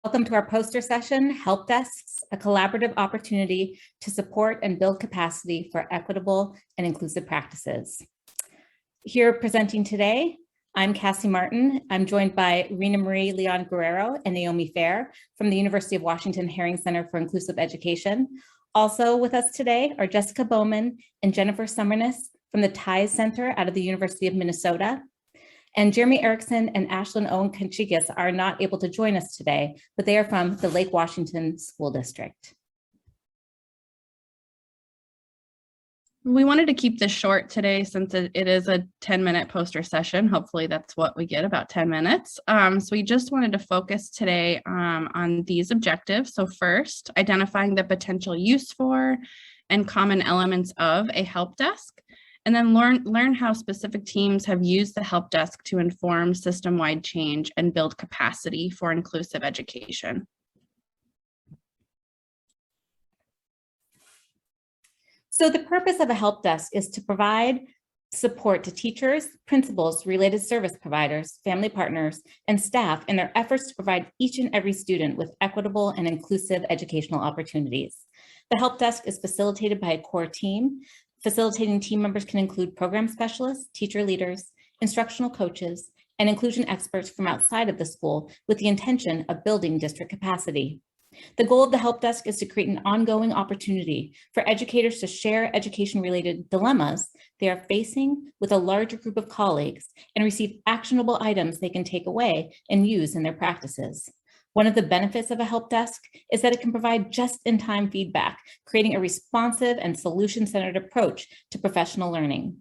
Welcome to our poster session, Help Desks, a collaborative opportunity to support and build capacity for equitable and inclusive practices. Here presenting today, I'm Cassie Martin. I'm joined by Rena Marie Leon Guerrero and Naomi Fair from the University of Washington Herring Center for Inclusive Education. Also with us today are Jessica Bowman and Jennifer Summerness from the TIES Center out of the University of Minnesota. And Jeremy Erickson and Ashlyn Owen Conchigas are not able to join us today, but they are from the Lake Washington School District. We wanted to keep this short today since it is a 10-minute poster session. Hopefully that's what we get, about 10 minutes. So we just wanted to focus today on these objectives. So first, identifying the potential use for and common elements of a help desk. And then learn how specific teams have used the help desk to inform system-wide change and build capacity for inclusive education. So the purpose of a help desk is to provide support to teachers, principals, related service providers, family partners, and staff in their efforts to provide each and every student with equitable and inclusive educational opportunities. The help desk is facilitated by a core team. Facilitating team members can include program specialists, teacher leaders, instructional coaches, and inclusion experts from outside of the school with the intention of building district capacity. The goal of the help desk is to create an ongoing opportunity for educators to share education-related dilemmas they are facing with a larger group of colleagues and receive actionable items they can take away and use in their practices. One of the benefits of a help desk is that it can provide just-in-time feedback, creating a responsive and solution-centered approach to professional learning.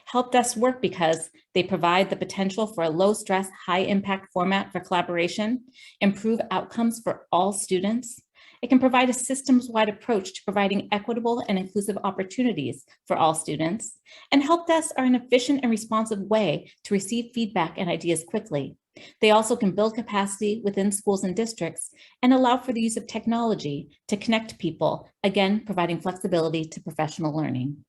Help desks work because they provide the potential for a low-stress, high-impact format for collaboration, improve outcomes for all students. It can provide a systems-wide approach to providing equitable and inclusive opportunities for all students. And help desks are an efficient and responsive way to receive feedback and ideas quickly. They also can build capacity within schools and districts and allow for the use of technology to connect people, again, providing flexibility to professional learning.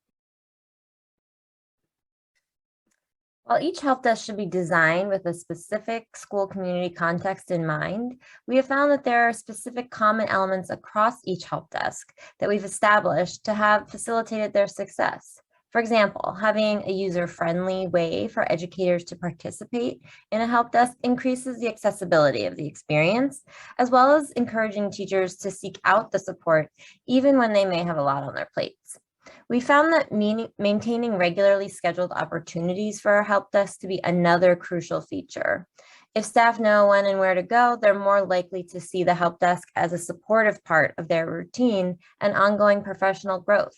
While each help desk should be designed with a specific school community context in mind, we have found that there are specific common elements across each help desk that we've established to have facilitated their success. For example, having a user-friendly way for educators to participate in a help desk increases the accessibility of the experience, as well as encouraging teachers to seek out the support even when they may have a lot on their plates. We found that maintaining regularly scheduled opportunities for our help desk to be another crucial feature. If staff know when and where to go, they're more likely to see the help desk as a supportive part of their routine and ongoing professional growth.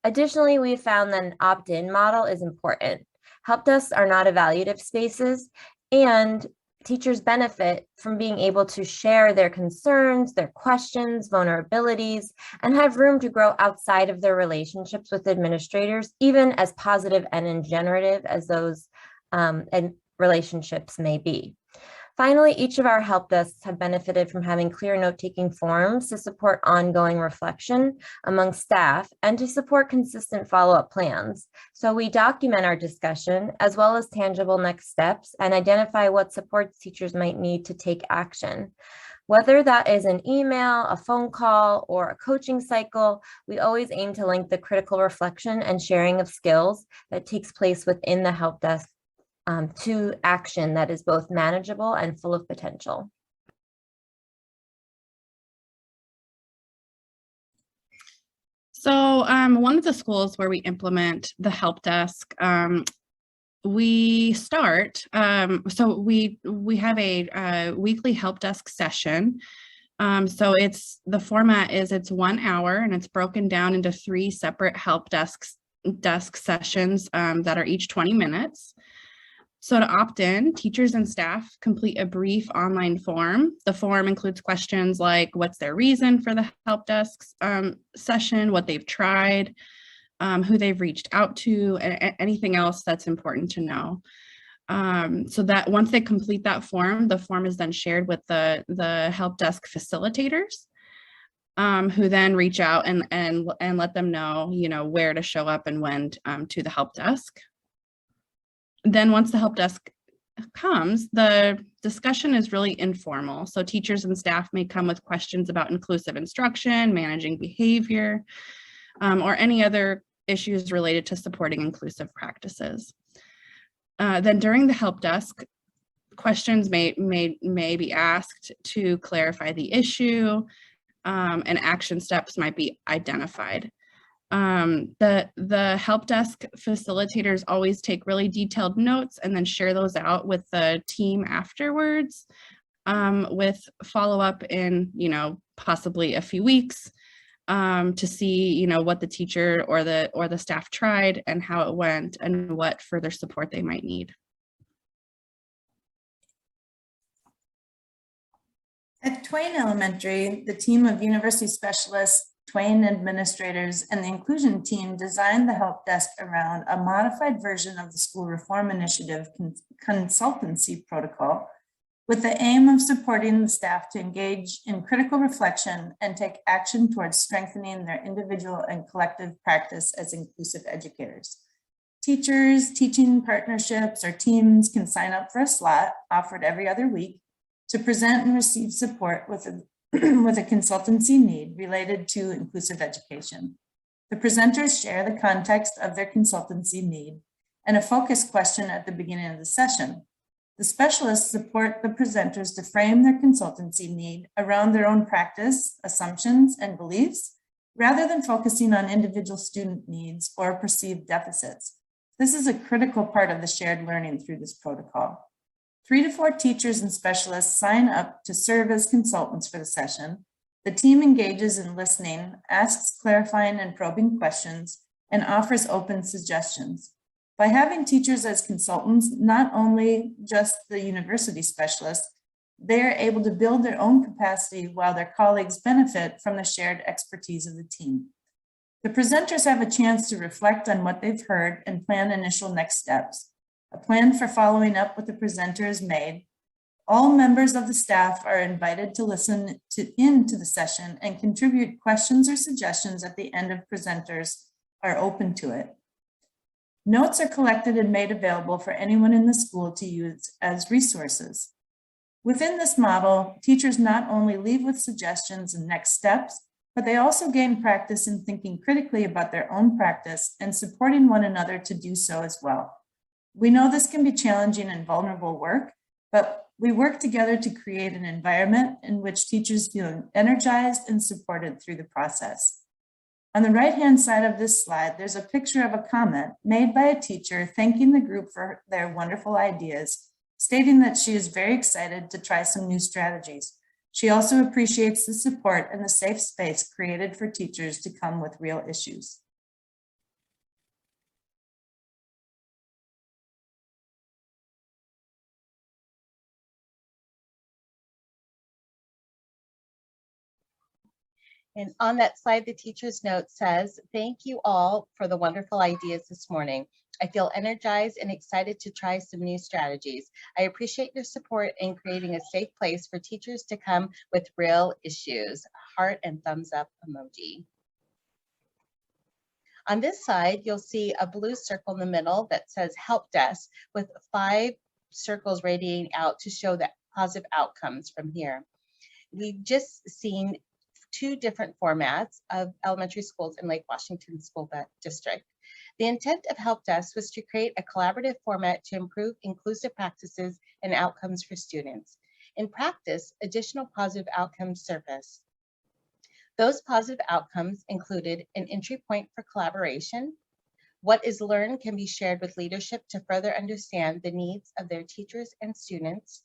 Additionally, we found that an opt-in model is important. Help desks are not evaluative spaces, and teachers benefit from being able to share their concerns, their questions, vulnerabilities, and have room to grow outside of their relationships with administrators, even as positive and generative as those relationships may be. Finally, each of our help desks have benefited from having clear note-taking forms to support ongoing reflection among staff and to support consistent follow-up plans. So we document our discussion as well as tangible next steps and identify what supports teachers might need to take action. Whether that is an email, a phone call, or a coaching cycle, we always aim to link the critical reflection and sharing of skills that takes place within the help desk to action that is both manageable and full of potential. So one of the schools where we implement the help desk, we start, so we have a weekly help desk session. So the format is it's 1 hour and it's broken down into 3 separate help desk sessions that are each 20 minutes. So to opt in, teachers and staff complete a brief online form. The form includes questions like what's their reason for the help desk session, what they've tried, who they've reached out to, and anything else that's important to know. So that once they complete that form, the form is then shared with the help desk facilitators, who then reach out and let them know, where to show up and when to the help desk. Then once the help desk comes, the discussion is really informal. So teachers and staff may come with questions about inclusive instruction, managing behavior, or any other issues related to supporting inclusive practices. Then during the help desk, questions may be asked to clarify the issue, and action steps might be identified. The help desk facilitators always take really detailed notes and then share those out with the team afterwards, with follow-up in, possibly a few weeks, to see, what the teacher or the staff tried and how it went and what further support they might need. At Twain Elementary, the team of university specialists, Twain administrators, and the inclusion team designed the help desk around a modified version of the School Reform Initiative consultancy protocol, with the aim of supporting the staff to engage in critical reflection and take action towards strengthening their individual and collective practice as inclusive educators. Teachers, teaching partnerships, or teams can sign up for a slot offered every other week to present and receive support with a consultancy need related to inclusive education. The presenters share the context of their consultancy need and a focus question at the beginning of the session. The specialists support the presenters to frame their consultancy need around their own practice, assumptions, and beliefs, rather than focusing on individual student needs or perceived deficits. This is a critical part of the shared learning through this protocol. 3 to 4 teachers and specialists sign up to serve as consultants for the session. The team engages in listening, asks clarifying and probing questions, and offers open suggestions. By having teachers as consultants, not only just the university specialists, they are able to build their own capacity while their colleagues benefit from the shared expertise of the team. The presenters have a chance to reflect on what they've heard and plan initial next steps. A plan for following up with the presenter is made. All members of the staff are invited to listen into the session and contribute questions or suggestions at the end of presenters are open to it. Notes are collected and made available for anyone in the school to use as resources. Within this model, teachers not only leave with suggestions and next steps, but they also gain practice in thinking critically about their own practice and supporting one another to do so as well. We know this can be challenging and vulnerable work, but we work together to create an environment in which teachers feel energized and supported through the process. On the right-hand side of this slide, there's a picture of a comment made by a teacher thanking the group for their wonderful ideas, stating that she is very excited to try some new strategies. She also appreciates the support and the safe space created for teachers to come with real issues. And on that slide, the teacher's note says, "Thank you all for the wonderful ideas this morning. I feel energized and excited to try some new strategies. I appreciate your support in creating a safe place for teachers to come with real issues." Heart and thumbs up emoji. On this side, you'll see a blue circle in the middle that says help desk with 5 circles radiating out to show the positive outcomes from here. We've just seen 2 different formats of elementary schools in Lake Washington School District. The intent of Help Desk was to create a collaborative format to improve inclusive practices and outcomes for students. In practice, additional positive outcomes surfaced. Those positive outcomes included an entry point for collaboration. What is learned can be shared with leadership to further understand the needs of their teachers and students,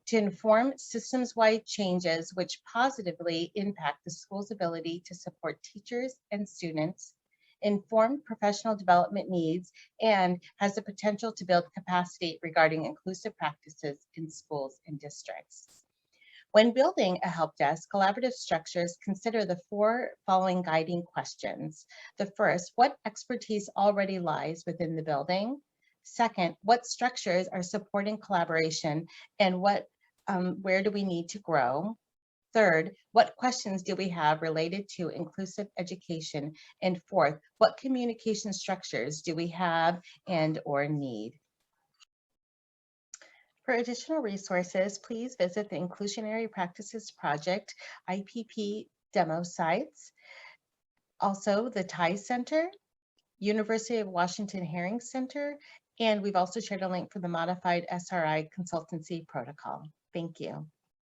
to inform systems-wide changes which positively impact the school's ability to support teachers and students, inform professional development needs, and has the potential to build capacity regarding inclusive practices in schools and districts. When building a help desk, collaborative structures consider the 4 following guiding questions. The first, what expertise already lies within the building? Second, what structures are supporting collaboration and where do we need to grow? Third, what questions do we have related to inclusive education? And fourth, what communication structures do we have and or need? For additional resources, please visit the Inclusionary Practices Project IPP demo sites. Also, the TIE Center, University of Washington Herring Center, and we've also shared a link for the Modified SRI Consultancy Protocol. Thank you.